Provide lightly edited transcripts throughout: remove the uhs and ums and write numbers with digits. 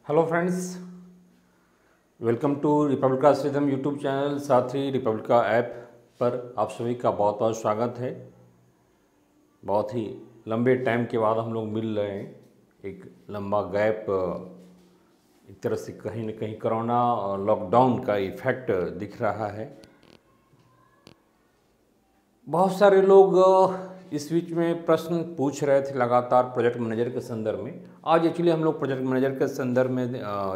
Hello friends, welcome to Republica system YouTube channel. साथ ही Republica app पर आप सभी का बहुत बहुत स्वागत है। बहुत ही लंबे टाइम के बाद हम लोग मिल रहे हैं। एक लंबा गैप, एक तरह से कहीं न कहीं कोरोना और लॉकडाउन का इफ़ेक्ट दिख रहा है। बहुत सारे लोग इस बीच में प्रश्न पूछ रहे थे लगातार प्रोजेक्ट मैनेजर के संदर्भ में। आज एक्चुअली हम लोग प्रोजेक्ट मैनेजर के संदर्भ में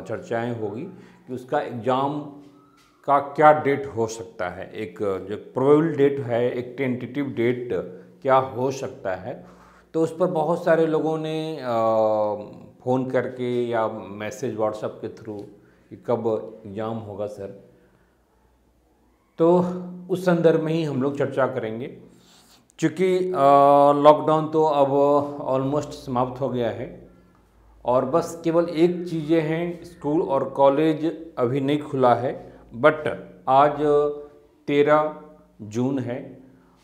चर्चाएं होगी कि उसका एग्ज़ाम का क्या डेट हो सकता है। एक जो प्रोबेबल डेट है, एक टेंटेटिव डेट क्या हो सकता है। तो उस पर बहुत सारे लोगों ने फ़ोन करके या मैसेज व्हाट्सएप के थ्रू कि कब एग्ज़ाम होगा सर, तो उस संदर्भ में ही हम लोग चर्चा करेंगे। चूँकि लॉकडाउन तो अब ऑलमोस्ट समाप्त हो गया है और बस केवल एक चीज़ें हैं, स्कूल और कॉलेज अभी नहीं खुला है। बट आज 13 जून है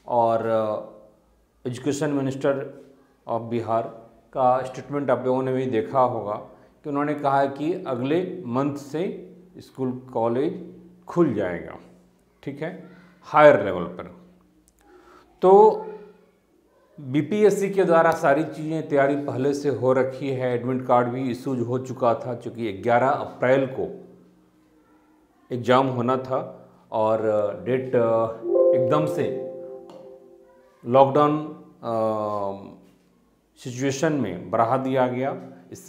और एजुकेशन मिनिस्टर ऑफ बिहार का स्टेटमेंट आप लोगों ने भी देखा होगा कि उन्होंने कहा है कि अगले मंथ से स्कूल कॉलेज खुल जाएगा, ठीक है, हायर लेवल पर। तो बीपीएससी के द्वारा सारी चीज़ें तैयारी पहले से हो रखी है। एडमिट कार्ड भी इशूज हो चुका था, चूँकि 11 अप्रैल को एग्ज़ाम होना था और डेट एकदम से लॉकडाउन सिचुएशन में बढ़ा दिया गया इस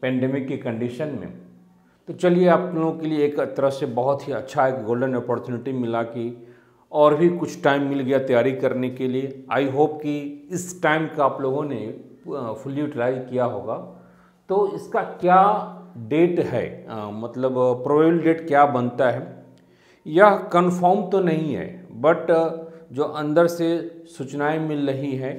पेंडेमिक की कंडीशन में। तो चलिए, आप लोगों के लिए एक तरह से बहुत ही अच्छा एक गोल्डन अपॉर्चुनिटी मिला कि और भी कुछ टाइम मिल गया तैयारी करने के लिए। आई होप कि इस टाइम का आप लोगों ने फुल यूटिलाइज किया होगा। तो इसका क्या डेट है, मतलब प्रोबेबल डेट क्या बनता है, यह कंफर्म तो नहीं है, बट जो अंदर से सूचनाएं मिल रही हैं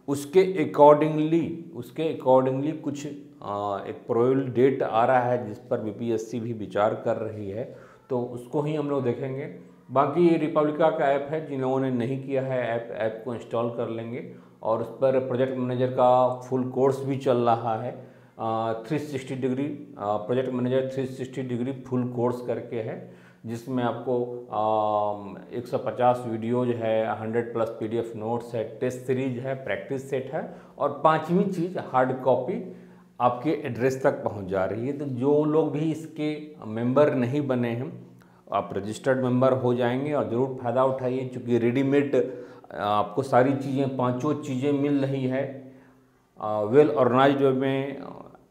उसके अकॉर्डिंगली कुछ एक प्रोबेबल डेट आ रहा है जिस पर बीपीएससी भी विचार कर रही है। तो उसको ही हम लोग देखेंगे। बाकी ये रिपब्लिका का ऐप है, जिन लोगों ने नहीं किया है ऐप को इंस्टॉल कर लेंगे और उस पर प्रोजेक्ट मैनेजर का फुल कोर्स भी चल रहा है। 360 degree project manager 360 degree full course करके है, जिसमें आपको 150 वीडियोज है, 100+ PDF नोट्स है, टेस्ट सीरीज है, प्रैक्टिस सेट है और 5वीं चीज़ हार्ड कॉपी आपके एड्रेस तक पहुंच जा रही है। तो जो लोग भी इसके मेंबर नहीं बने हैं, आप रजिस्टर्ड मेंबर हो जाएंगे और ज़रूर फ़ायदा उठाइए, क्योंकि रेडीमेड आपको सारी चीज़ें, पांचों चीज़ें मिल रही है वेल ऑर्गेनाइज्ड वे में,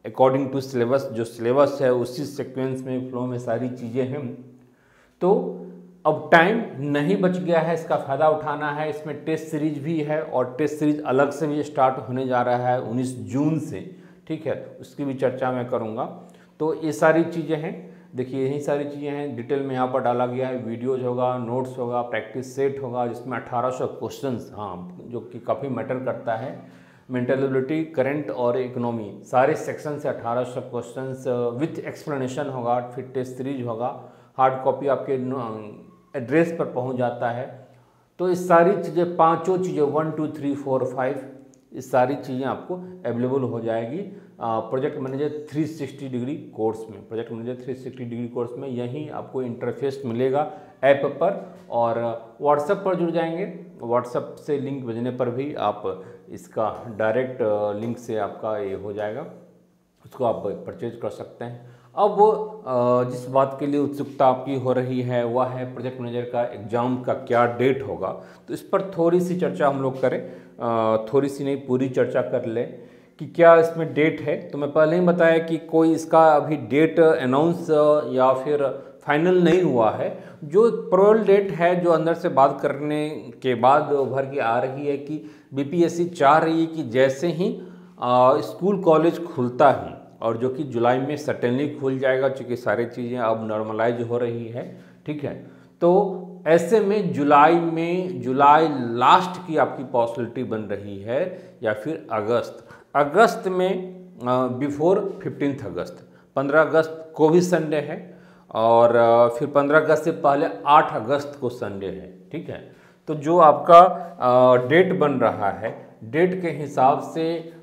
अकॉर्डिंग टू सिलेबस। जो सिलेबस है उसी सीक्वेंस में, फ्लो में सारी चीज़ें हैं। तो अब टाइम नहीं बच गया है, इसका फ़ायदा उठाना है। इसमें टेस्ट सीरीज भी है और टेस्ट सीरीज अलग से भी स्टार्ट होने जा रहा है 19 जून से, ठीक है, उसकी भी चर्चा मैं करूँगा। तो ये सारी चीज़ें हैं, देखिए यही सारी चीज़ें हैं, डिटेल में यहाँ पर डाला गया है। वीडियोज होगा, नोट्स होगा, प्रैक्टिस सेट होगा, जिसमें 1800 क्वेश्चंस, हाँ, जो कि काफ़ी मैटर करता है। मेंटल एबिलिटी, करंट और इकोनॉमी, सारे सेक्शन से 1800 क्वेश्चंस विथ एक्सप्लेनेशन होगा। फिर टेस्ट सीरीज होगा, हार्ड कॉपी आपके एड्रेस पर पहुंच जाता है। तो इस सारी चीज़ें, पांचों चीज़ें 1 2 3 4 5, इस सारी चीज़ें आपको अवेलेबल हो जाएगी प्रोजेक्ट मैनेजर 360 डिग्री कोर्स में। प्रोजेक्ट मैनेजर 360 डिग्री कोर्स में यहीं आपको इंटरफेस मिलेगा ऐप पर, और व्हाट्सएप पर जुड़ जाएंगे। व्हाट्सएप से लिंक भेजने पर भी आप इसका डायरेक्ट लिंक से आपका ये हो जाएगा, उसको आप परचेज कर सकते हैं। अब जिस बात के लिए उत्सुकता आपकी हो रही है वह है प्रोजेक्ट मैनेजर का एग्ज़ाम का क्या डेट होगा। तो इस पर थोड़ी सी चर्चा हम लोग करें, थोड़ी सी नहीं, पूरी चर्चा कर लें कि क्या इसमें डेट है। तो मैं पहले ही बताया कि कोई इसका अभी डेट अनाउंस या फिर फाइनल नहीं हुआ है। जो प्रोबेबल डेट है, जो अंदर से बात करने के बाद उभर के आ रही है कि बीपीएससी चाह रही है कि जैसे ही स्कूल कॉलेज खुलता है, और जो कि जुलाई में सर्टेनली खुल जाएगा, चूँकि सारी चीज़ें अब नॉर्मलाइज हो रही है, ठीक है। तो ऐसे में जुलाई लास्ट की आपकी पॉसिबिलिटी बन रही है, या फिर अगस्त में बिफोर 15 अगस्त, 15 अगस्त को भी संडे है, और फिर 15 अगस्त से पहले 8 अगस्त को संडे है, ठीक है। तो जो आपका डेट बन रहा है, डेट के हिसाब से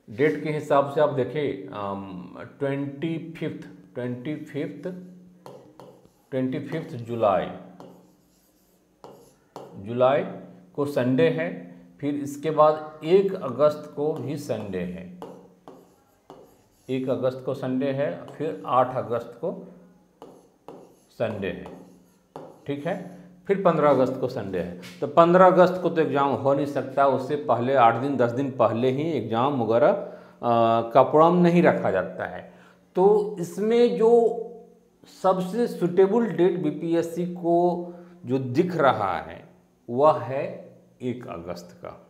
डेट के हिसाब से आप देखें 25 जुलाई को संडे है। फिर इसके बाद 1 अगस्त को भी संडे है, 1 अगस्त को संडे है, फिर 8 अगस्त को संडे है, ठीक है। फिर 15 अगस्त को संडे है। तो 15 अगस्त को तो एग्ज़ाम हो नहीं सकता, उससे पहले 8 दिन 10 दिन पहले ही एग्ज़ाम वगैरह का प्रोग्राम नहीं रखा जाता है। तो इसमें जो सबसे सुटेबल डेट बीपीएससी को जो दिख रहा है वह है 1 अगस्त का।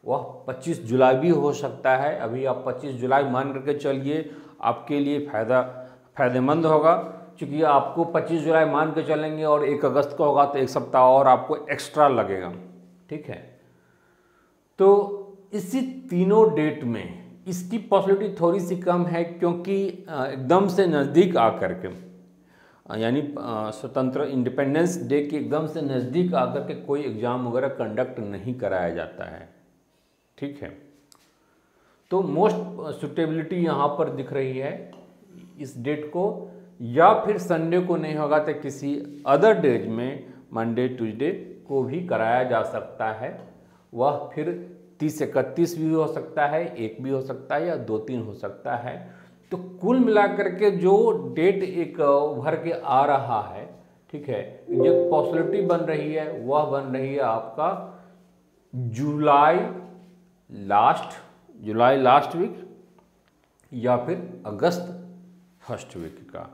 वह 25 जुलाई भी हो सकता है। अभी आप 25 जुलाई मान करके चलिए, आपके लिए फ़ायदेमंद होगा, क्योंकि आपको 25 जुलाई मान के चलेंगे और 1 अगस्त को होगा तो 1 सप्ताह और आपको एक्स्ट्रा लगेगा, ठीक है। तो इसी तीनों डेट में इसकी पॉसिबिलिटी थोड़ी सी कम है, क्योंकि एकदम से नज़दीक आकर के, यानी स्वतंत्र इंडिपेंडेंस डे के एकदम से नज़दीक आकर के कोई एग्ज़ाम वगैरह कंडक्ट नहीं कराया जाता है, ठीक है। तो मोस्ट सुटेबिलिटी यहाँ पर दिख रही है इस डेट को, या फिर संडे को नहीं होगा तो किसी अदर डेज में मंडे ट्यूसडे को भी कराया जा सकता है। वह फिर 30-31 भी हो सकता है, 1 भी हो सकता है, या 2-3 हो सकता है। तो कुल मिलाकर के जो डेट एक उभर के आ रहा है, ठीक है, जो पॉसिबिलिटी बन रही है वह बन रही है आपका जुलाई लास्ट वीक या फिर अगस्त फर्स्ट वीक का,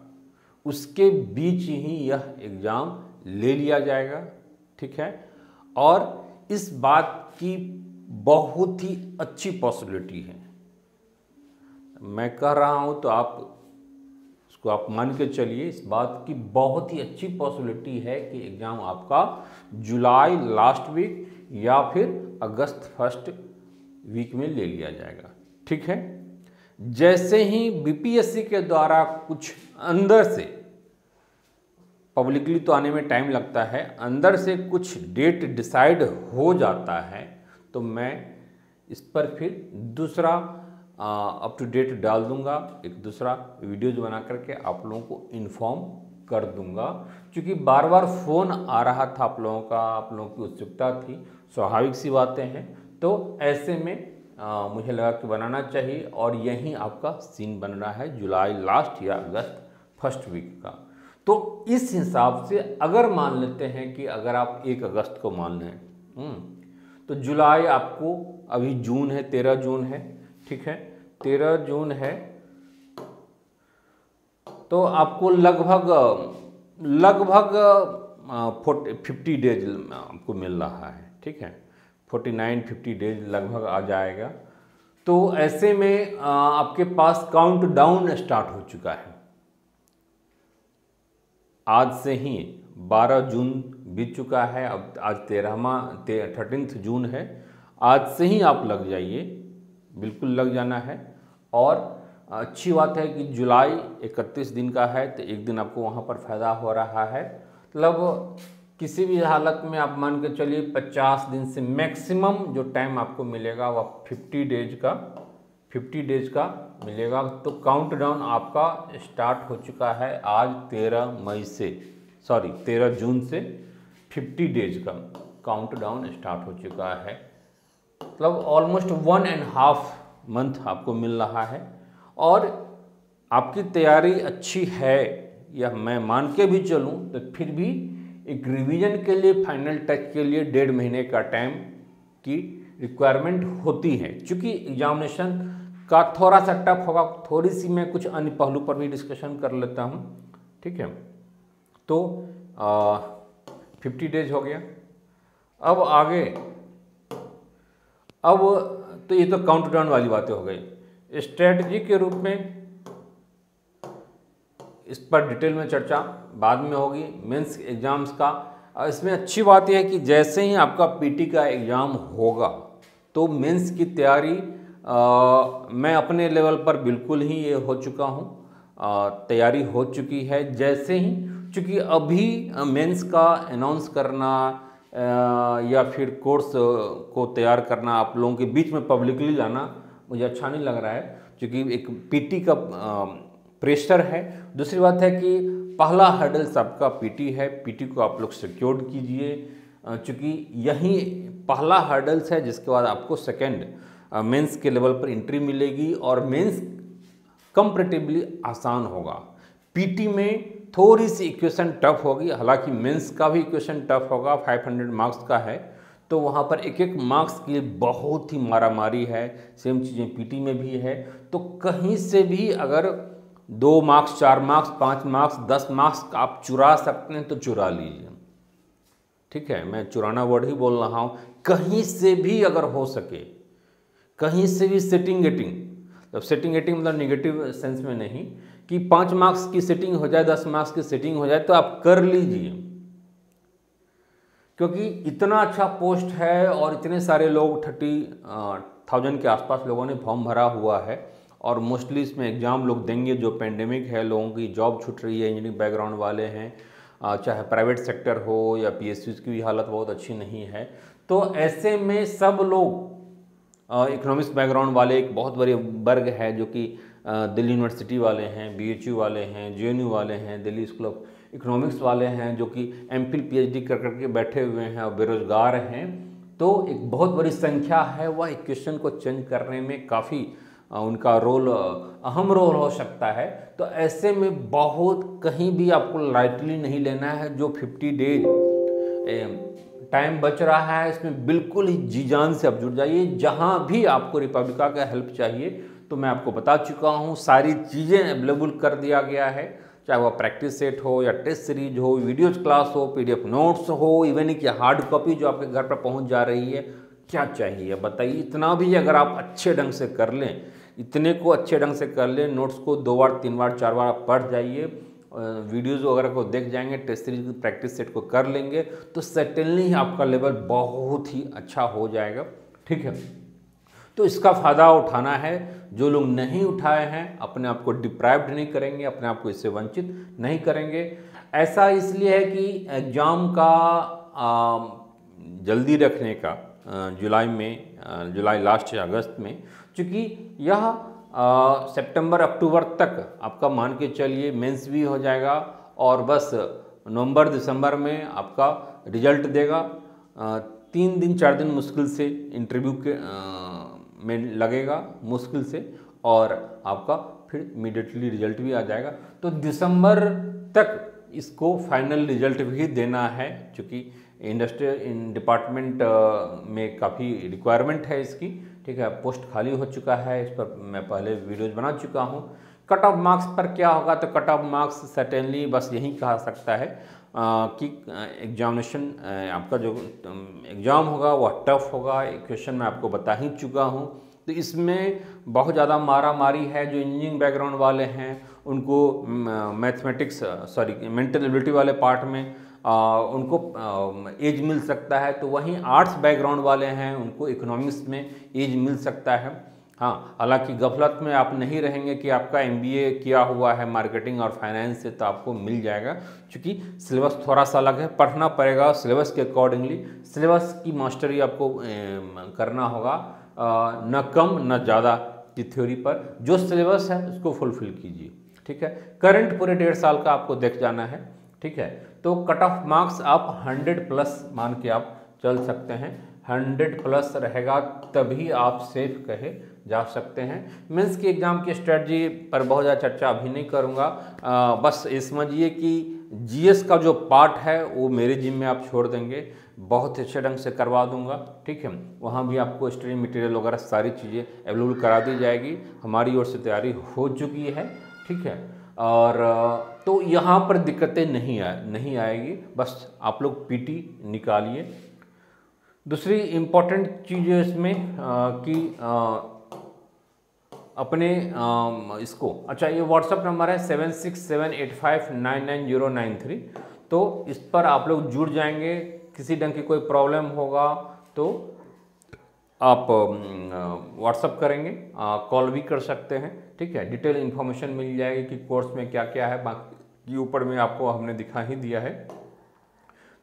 उसके बीच ही यह एग्ज़ाम ले लिया जाएगा, ठीक है। और इस बात की बहुत ही अच्छी पॉसिबिलिटी है, मैं कह रहा हूं तो आप इसको आप मान के चलिए, इस बात की बहुत ही अच्छी पॉसिबिलिटी है कि एग्ज़ाम आपका जुलाई लास्ट वीक या फिर अगस्त फर्स्ट वीक में ले लिया जाएगा, ठीक है। जैसे ही बीपीएससी के द्वारा कुछ अंदर से, पब्लिकली तो आने में टाइम लगता है, अंदर से कुछ डेट डिसाइड हो जाता है, तो मैं इस पर फिर दूसरा अप टू डेट डाल दूंगा, एक दूसरा वीडियोज बना करके आप लोगों को इन्फॉर्म कर दूंगा। क्योंकि बार बार फ़ोन आ रहा था आप लोगों का, आप लोगों की उत्सुकता थी, स्वाभाविक सी बातें हैं। तो ऐसे में मुझे लगा कि बनाना चाहिए, और यही आपका सीन बन रहा है जुलाई लास्ट या अगस्त फर्स्ट वीक का। तो इस हिसाब से अगर मान लेते हैं कि अगर आप 1 अगस्त को मान लें, तो जुलाई आपको, अभी जून है, 13 जून है, ठीक है, 13 जून है, तो आपको लगभग 50 डेज आपको मिल रहा है, ठीक है, 49-50 डेज लगभग आ जाएगा। तो ऐसे में आपके पास काउंट डाउन स्टार्ट हो चुका है। आज से ही 12 जून बीत चुका है, अब आज 13 जून है। आज से ही आप लग जाइए, बिल्कुल लग जाना है। और अच्छी बात है कि जुलाई 31 दिन का है, तो एक दिन आपको वहाँ पर फ़ायदा हो रहा है। मतलब किसी भी हालत में आप मान के चलिए 50 दिन से मैक्सिमम जो टाइम आपको मिलेगा वह 50 डेज का मिलेगा। तो काउंटडाउन आपका स्टार्ट हो चुका है आज 13 जून से 50 डेज का काउंटडाउन स्टार्ट हो चुका है। मतलब ऑलमोस्ट 1.5 मंथ आपको मिल रहा है, और आपकी तैयारी अच्छी है, यह मैं मान के भी चलूँ तो फिर भी एक रिवीजन के लिए, फाइनल टच के लिए 1.5 महीने का टाइम की रिक्वायरमेंट होती है। क्योंकि एग्जामिनेशन का थोड़ा सा टफ होगा, थोड़ी सी मैं कुछ अन्य पहलू पर भी डिस्कशन कर लेता हूँ, ठीक है। तो 50 डेज हो गया। अब आगे, अब तो ये तो काउंटडाउन वाली बातें हो गई। स्ट्रेटजी के रूप में इस पर डिटेल में चर्चा बाद में होगी, मेंस एग्जाम्स का। इसमें अच्छी बात यह है कि जैसे ही आपका पीटी का एग्ज़ाम होगा तो मेंस की तैयारी मैं अपने लेवल पर बिल्कुल ही ये हो चुका हूँ, तैयारी हो चुकी है। जैसे ही, चूँकि अभी मेंस का अनाउंस करना या फिर कोर्स को तैयार करना, आप लोगों के बीच में पब्लिकली लाना मुझे अच्छा नहीं लग रहा है, क्योंकि एक पीटी का प्रेशर है। दूसरी बात है कि पहला हर्डल आपका पीटी है, पीटी को आप लोग सिक्योर कीजिए, चूँकि यही पहला हर्डल्स है जिसके बाद आपको सेकेंड मेंस के लेवल पर एंट्री मिलेगी और मेंस कंपैरेटिवली आसान होगा। पीटी में थोड़ी सी इक्वेशन टफ होगी, हालांकि मेंस का भी इक्वेशन टफ होगा, 500 मार्क्स का है, तो वहाँ पर एक एक मार्क्स के लिए बहुत ही मारामारी है। सेम चीज़ें पीटी में भी है। तो कहीं से भी अगर 2 मार्क्स, 4 मार्क्स, 5 मार्क्स, 10 मार्क्स आप चुरा सकते हैं तो चुरा लीजिए, ठीक है। मैं चुराना वर्ड ही बोल रहा हूँ। कहीं से भी अगर हो सके, कहीं से भी सेटिंग गेटिंग, तो सेटिंग गेटिंग मतलब निगेटिव सेंस में नहीं कि 5 मार्क्स की सेटिंग हो जाए, 10 मार्क्स की सेटिंग हो जाए तो आप कर लीजिए, क्योंकि इतना अच्छा पोस्ट है और इतने सारे लोग 30,000 के आसपास लोगों ने फॉर्म भरा हुआ है और मोस्टली इसमें एग्ज़ाम लोग देंगे। जो पेंडेमिक है, लोगों की जॉब छूट रही है, इंजीनियरिंग बैकग्राउंड वाले हैं, चाहे प्राइवेट सेक्टर हो या पीएसयूज़ की भी हालत बहुत अच्छी नहीं है। तो ऐसे में सब लोग, इकोनॉमिक्स बैकग्राउंड वाले एक बहुत बड़े वर्ग है जो कि दिल्ली यूनिवर्सिटी वाले हैं, बीएचयू वाले हैं, जेएनयू वाले हैं, दिल्ली स्कूल ऑफ इकोनॉमिक्स वाले हैं जो कि एमफिल पीएचडी कर करके बैठे हुए हैं और बेरोजगार हैं। तो एक बहुत बड़ी संख्या है, वह इक्वेशन को चेंज करने में काफ़ी उनका रोल, अहम रोल हो सकता है। तो ऐसे में बहुत कहीं भी आपको लाइटली नहीं लेना है। जो 50 डेज टाइम बच रहा है इसमें बिल्कुल ही जी जान से आप जुड़ जाइए। जहाँ भी आपको रिपब्लिका का हेल्प चाहिए तो मैं आपको बता चुका हूँ, सारी चीज़ें अवेलेबल कर दिया गया है, चाहे वह प्रैक्टिस सेट हो या टेस्ट सीरीज हो, वीडियोज क्लास हो, पीडीएफ नोट्स हो, इवन कि हार्ड कॉपी जो आपके घर पर पहुँच जा रही है। क्या चाहिए बताइए। इतना भी अगर आप अच्छे ढंग से कर लें, इतने को अच्छे ढंग से कर लें, नोट्स को 2 बार 3 बार 4 बार आप पढ़ जाइए, वीडियोज़ वगैरह को देख जाएंगे, टेस्ट सीरीज की प्रैक्टिस सेट को कर लेंगे तो सर्टेनली ही आपका लेवल बहुत ही अच्छा हो जाएगा, ठीक है। तो इसका फ़ायदा उठाना है। जो लोग नहीं उठाए हैं अपने आप को डिप्राइव्ड नहीं करेंगे, अपने आप को इससे वंचित नहीं करेंगे। ऐसा इसलिए है कि एग्ज़ाम का जल्दी रखने का जुलाई में, जुलाई लास्ट या अगस्त में, चूँकि यह सितंबर अक्टूबर तक आपका मान के चलिए मेंस भी हो जाएगा और बस नवंबर दिसंबर में आपका रिजल्ट देगा। 3 दिन 4 दिन मुश्किल से इंटरव्यू के में लगेगा, मुश्किल से, और आपका फिर इमीडिएटली रिजल्ट भी आ जाएगा। तो दिसंबर तक इसको फाइनल रिजल्ट भी देना है, क्योंकि इंडस्ट्रियल डिपार्टमेंट में काफ़ी रिक्वायरमेंट है इसकी, ठीक है। पोस्ट खाली हो चुका है, इस पर मैं पहले वीडियोज बना चुका हूँ। कट ऑफ मार्क्स पर क्या होगा, तो कट ऑफ मार्क्स सर्टेनली बस यही कहा सकता है कि एग्जामिनेशन आपका जो एग्ज़ाम होगा वह टफ होगा। इक्वेशन मैं आपको बता ही चुका हूँ। तो इसमें बहुत ज़्यादा मारा मारी है। जो इंजीनियरिंग बैकग्राउंड वाले हैं उनको मैथमेटिक्स, सॉरी मेंटल एबिलिटी वाले पार्ट में उनको एज मिल सकता है, तो वहीं आर्ट्स बैकग्राउंड वाले हैं उनको इकोनॉमिक्स में एज मिल सकता है। हाँ, हालांकि गफलत में आप नहीं रहेंगे कि आपका एमबीए किया हुआ है मार्केटिंग और फाइनेंस से, तो आपको मिल जाएगा, क्योंकि सिलेबस थोड़ा सा अलग है, पढ़ना पड़ेगा सिलेबस के अकॉर्डिंगली। सिलेबस की मास्टरी आपको करना होगा, न कम न ज़्यादा की थ्योरी पर। जो सिलेबस है उसको फुलफिल कीजिए, ठीक है। करंट पूरे 1.5 साल का आपको देख जाना है, ठीक है। तो कट ऑफ मार्क्स आप 100+ मान के आप चल सकते हैं। 100+ रहेगा तभी आप सेफ कहे जा सकते हैं। मेंस के एग्ज़ाम की स्ट्रेटजी पर बहुत ज़्यादा चर्चा अभी नहीं करूँगा। बस ये समझिए कि जीएस का जो पार्ट है वो मेरे जिम में आप छोड़ देंगे, बहुत अच्छे ढंग से करवा दूंगा, ठीक है। वहाँ भी आपको स्टडी मटेरियल वगैरह सारी चीज़ें अवेलेबल करा दी जाएगी, हमारी ओर से तैयारी हो चुकी है, ठीक है। और तो यहाँ पर दिक्कतें नहीं आएगी, बस आप लोग पीटी निकालिए। दूसरी इम्पॉर्टेंट चीज़ है इसमें कि अपने इसको, अच्छा ये व्हाट्सअप नंबर है 7678599093, तो इस पर आप लोग जुड़ जाएंगे। किसी ढंग की कोई प्रॉब्लम होगा तो आप व्हाट्सअप करेंगे, कॉल भी कर सकते हैं, ठीक है। डिटेल इन्फॉर्मेशन मिल जाएगी कि कोर्स में क्या क्या है, बाकी ऊपर में आपको हमने दिखा ही दिया है।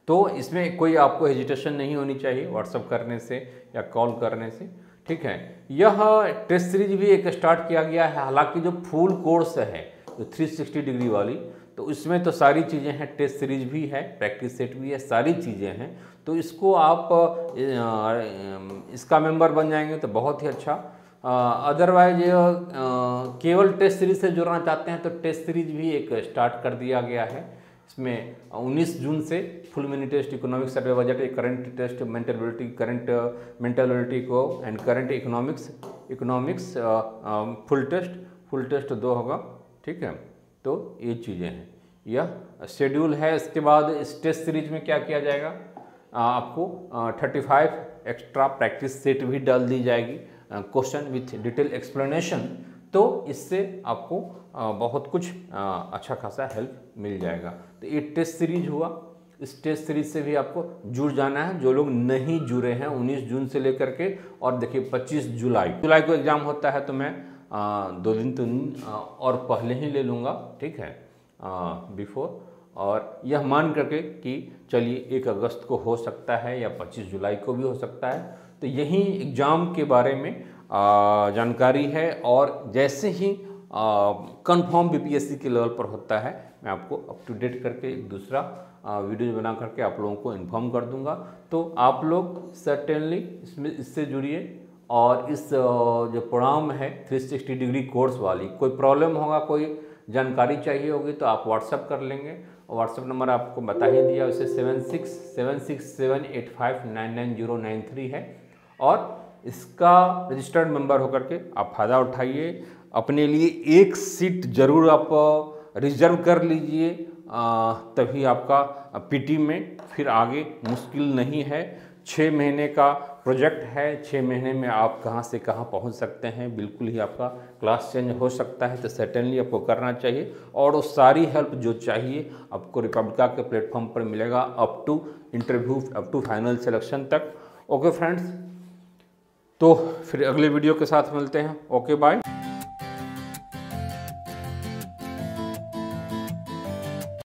तो इसमें कोई आपको हेजिटेशन नहीं होनी चाहिए व्हाट्सअप करने से या कॉल करने से, ठीक है। यह टेस्ट सीरीज भी एक स्टार्ट किया गया है, हालांकि जो फुल कोर्स है जो 360 डिग्री वाली, तो इसमें तो सारी चीज़ें हैं, टेस्ट सीरीज भी है, प्रैक्टिस सेट भी है, सारी चीज़ें हैं। तो इसको आप इसका मेंबर बन जाएंगे तो बहुत ही अच्छा। अदरवाइज केवल टेस्ट सीरीज से जुड़ना चाहते हैं तो टेस्ट सीरीज भी एक स्टार्ट कर दिया गया है। इसमें 19 जून से full mini test, economics, survey budget, current test, mentality, current mentality को and current economics full test 2 होगा, ठीक है। तो ये चीज़ें हैं, यह शेड्यूल है। इसके बाद इस टेस्ट सीरीज में क्या किया जाएगा, आपको 35 एक्स्ट्रा प्रैक्टिस सेट भी डाल दी जाएगी, क्वेश्चन विथ डिटेल एक्सप्लेनेशन। तो इससे आपको बहुत कुछ अच्छा खासा हेल्प मिल जाएगा। तो ये टेस्ट सीरीज हुआ। इस टेस्ट सीरीज से भी आपको जुड़ जाना है, जो लोग नहीं जुड़े हैं 19 जून से लेकर के। और देखिए 25 जुलाई को एग्ज़ाम होता है, तो मैं 2 दिन और पहले ही ले लूँगा, ठीक है, बिफोर। और यह मान करके कि चलिए 1 अगस्त को हो सकता है या 25 जुलाई को भी हो सकता है। तो यही एग्ज़ाम के बारे में जानकारी है। और जैसे ही कंफर्म बीपीएससी के लेवल पर होता है, मैं आपको अप टू डेट करके एक दूसरा वीडियो बना करके आप लोगों को इन्फॉर्म कर दूंगा। तो आप लोग सर्टेनली इससे जुड़िए। और इस जो प्रोग्राम है 360 डिग्री कोर्स वाली, कोई प्रॉब्लम होगा, कोई जानकारी चाहिए होगी तो आप व्हाट्सअप कर लेंगे। व्हाट्सअप नंबर आपको बता ही दिया, उसे 767678599093 है। और इसका रजिस्टर्ड मेंबर होकर के आप फ़ायदा उठाइए। अपने लिए एक सीट जरूर आप रिजर्व कर लीजिए, तभी आपका पीटी में फिर आगे मुश्किल नहीं है। 6 महीने का प्रोजेक्ट है, 6 महीने में आप कहां से कहां पहुंच सकते हैं, बिल्कुल ही आपका क्लास चेंज हो सकता है। तो सर्टेनली आपको करना चाहिए। और वो सारी हेल्प जो चाहिए आपको रिपब्लिका के प्लेटफॉर्म पर मिलेगा, up to interview, up to final selection तक। ओके फ्रेंड्स, तो फिर अगले वीडियो के साथ मिलते हैं। Okay bye.